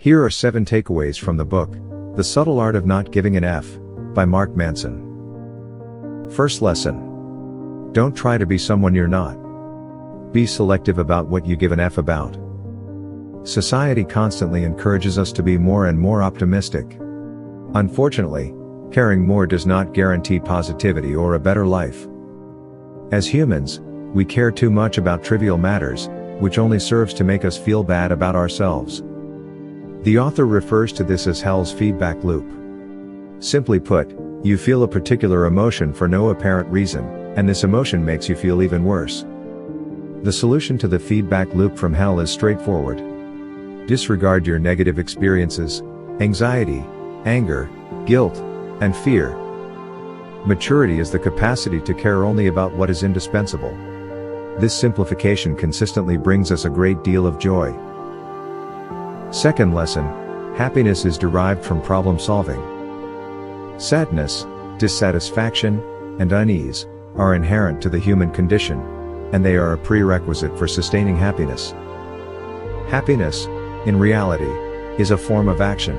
Here are 7 takeaways from the book, The Subtle Art of Not Giving an F, by Mark Manson. First lesson. Don't try to be someone you're not. Be selective about what you give an F about. Society constantly encourages us to be more and more optimistic. Unfortunately, caring more does not guarantee positivity or a better life. As humans, we care too much about trivial matters, which only serves to make us feel bad about ourselves. The author refers to this as hell's feedback loop. Simply put, you feel a particular emotion for no apparent reason, and this emotion makes you feel even worse. The solution to the feedback loop from hell is straightforward. Disregard your negative experiences, anxiety, anger, guilt, and fear. Maturity is the capacity to care only about what is indispensable. This simplification consistently brings us a great deal of joy. Second lesson, happiness is derived from problem solving. Sadness, dissatisfaction, and unease are inherent to the human condition, and they are a prerequisite for sustaining happiness. Happiness, in reality, is a form of action.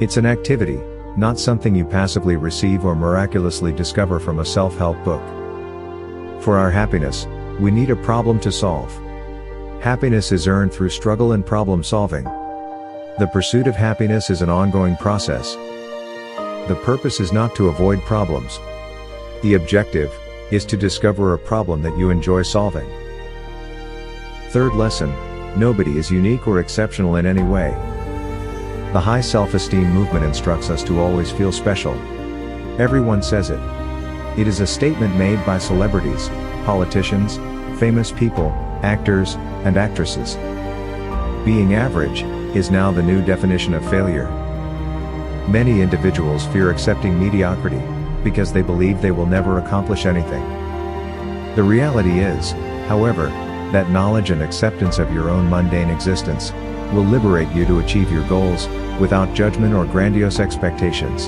It's an activity, not something you passively receive or miraculously discover from a self-help book. For our happiness, we need a problem to solve. Happiness is earned through struggle and problem solving. The pursuit of happiness is an ongoing process. The purpose is not to avoid problems. The objective is to discover a problem that you enjoy solving. Third lesson, nobody is unique or exceptional in any way. The high self-esteem movement instructs us to always feel special. Everyone says it. It is a statement made by celebrities, politicians, famous people, actors, and actresses. Being average is now the new definition of failure. Many individuals fear accepting mediocrity because they believe they will never accomplish anything. The reality is, however, that knowledge and acceptance of your own mundane existence will liberate you to achieve your goals without judgment or grandiose expectations.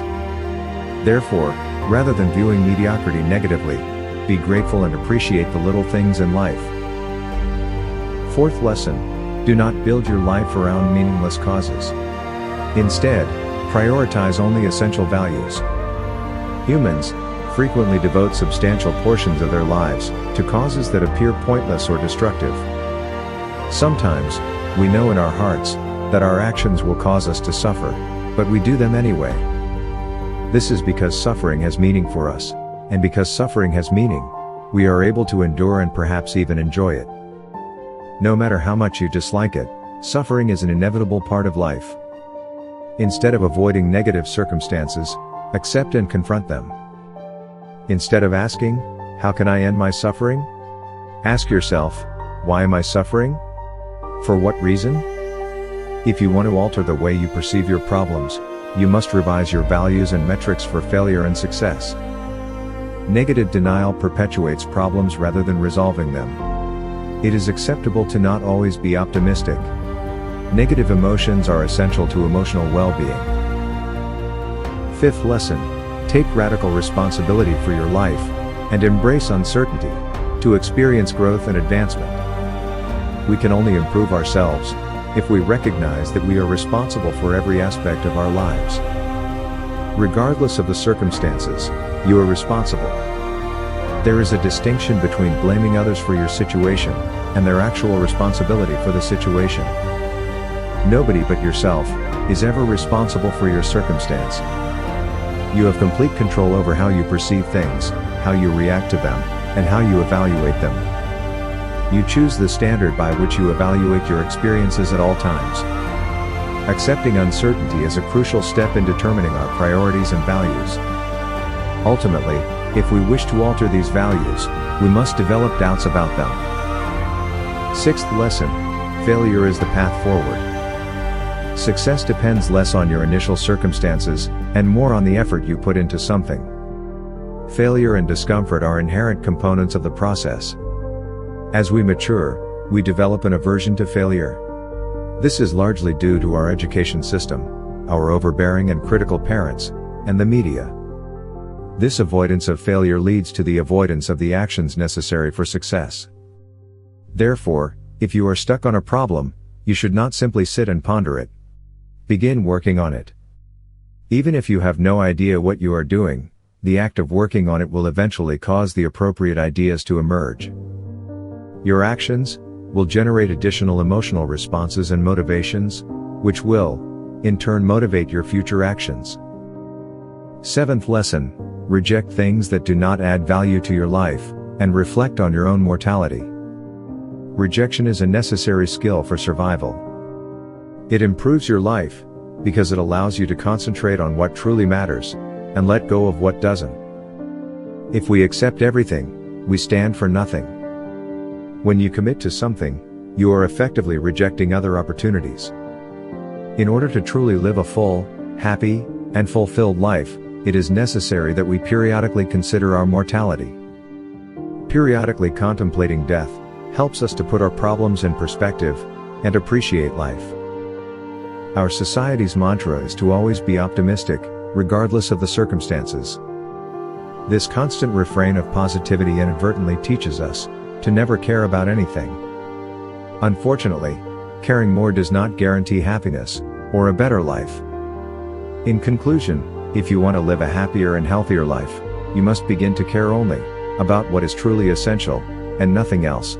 Therefore, rather than viewing mediocrity negatively, be grateful and appreciate the little things in life. Fourth lesson, do not build your life around meaningless causes. Instead, prioritize only essential values. Humans frequently devote substantial portions of their lives to causes that appear pointless or destructive. Sometimes, we know in our hearts that our actions will cause us to suffer, but we do them anyway. This is because suffering has meaning for us, and because suffering has meaning, we are able to endure and perhaps even enjoy it. No matter how much you dislike it, suffering is an inevitable part of life. Instead of avoiding negative circumstances, accept and confront them. Instead of asking, how can I end my suffering? Ask yourself, why am I suffering? For what reason? If you want to alter the way you perceive your problems, you must revise your values and metrics for failure and success. Negative denial perpetuates problems rather than resolving them. It is acceptable to not always be optimistic. Negative emotions are essential to emotional well-being. Fifth lesson, take radical responsibility for your life, and embrace uncertainty, to experience growth and advancement. We can only improve ourselves if we recognize that we are responsible for every aspect of our lives. Regardless of the circumstances, you are responsible. There is a distinction between blaming others for your situation and their actual responsibility for the situation. Nobody but yourself is ever responsible for your circumstance. You have complete control over how you perceive things, how you react to them, and how you evaluate them. You choose the standard by which you evaluate your experiences at all times. Accepting uncertainty is a crucial step in determining our priorities and values. Ultimately, if we wish to alter these values, we must develop doubts about them. Sixth lesson, failure is the path forward. Success depends less on your initial circumstances, and more on the effort you put into something. Failure and discomfort are inherent components of the process. As we mature, we develop an aversion to failure. This is largely due to our education system, our overbearing and critical parents, and the media. This avoidance of failure leads to the avoidance of the actions necessary for success. Therefore, if you are stuck on a problem, you should not simply sit and ponder it. Begin working on it. Even if you have no idea what you are doing, the act of working on it will eventually cause the appropriate ideas to emerge. Your actions will generate additional emotional responses and motivations, which will, in turn, motivate your future actions. Seventh lesson: reject things that do not add value to your life, and reflect on your own mortality. Rejection is a necessary skill for survival. It improves your life, because it allows you to concentrate on what truly matters, and let go of what doesn't. If we accept everything, we stand for nothing. When you commit to something, you are effectively rejecting other opportunities. In order to truly live a full, happy, and fulfilled life, it is necessary that we periodically consider our mortality. Periodically contemplating death helps us to put our problems in perspective and appreciate life. Our society's mantra is to always be optimistic, regardless of the circumstances. This constant refrain of positivity inadvertently teaches us to never care about anything. Unfortunately, caring more does not guarantee happiness or a better life. In conclusion, if you want to live a happier and healthier life, you must begin to care only about what is truly essential, and nothing else.